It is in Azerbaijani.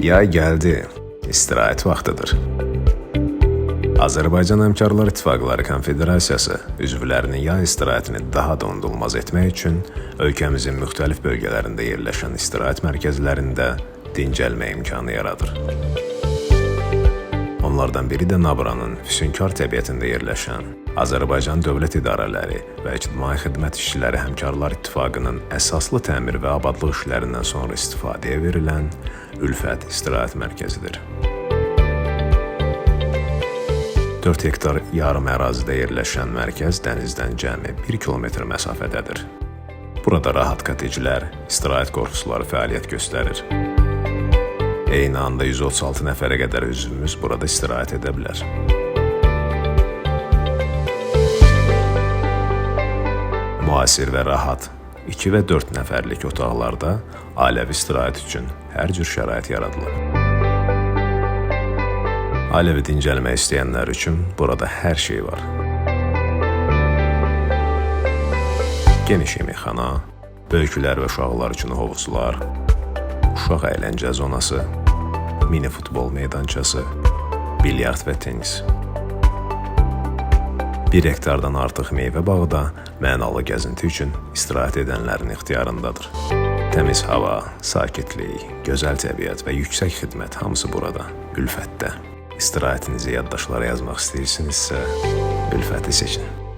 Yay gəldi, istirahət vaxtıdır. Azərbaycan Həmkarlar İttifaqları Konfederasiyası üzvlərinin yay istirahətini daha da unudulmaz etmək üçün ölkəmizin müxtəlif bölgələrində yerləşən istirahət mərkəzlərində dincəlmə imkanı yaradır. Onlardan biri də Nabranın füsunkar təbiətində yerləşən Azərbaycan Dövlət İdarələri və İctimai Xidmət İşçiləri Həmkarlar İttifaqının əsaslı təmir və abadlıq işlərindən sonra istifadəyə verilən Ülfət İstirahət Mərkəzidir. 4 hektar yarım ərazidə yerləşən mərkəz dənizdən cəmi 1 kilometr məsafədədir. Burada rahat koteclər, istirahət korpusları fəaliyyət göstərir. Eyni anda 136 nəfərə qədər üzvümüz burada istirahət edə bilər. Müasir və rahat 2 və 4 nəfərlik otaqlarda ailəvi istirahət üçün hər cür şərait yaradılır. Ailəvi dincəlmək istəyənlər üçün burada hər şey var. Geniş yeməkxana, böyüklər və uşaqlar üçün hovuzlar, uşaq əyləncə zonası, mini futbol meydançası, bilyard və tenis. 1 hektardan artıq meyvə bağı da mənalı gəzinti üçün istirahət edənlərin ixtiyarındadır. Təmiz hava, sakitlik, gözəl təbiət və yüksək xidmət hamısı burada, Ülfətdə. İstirahətinizi yaddaşlara yazmaq istəyirsinizsə, Ülfəti seçin.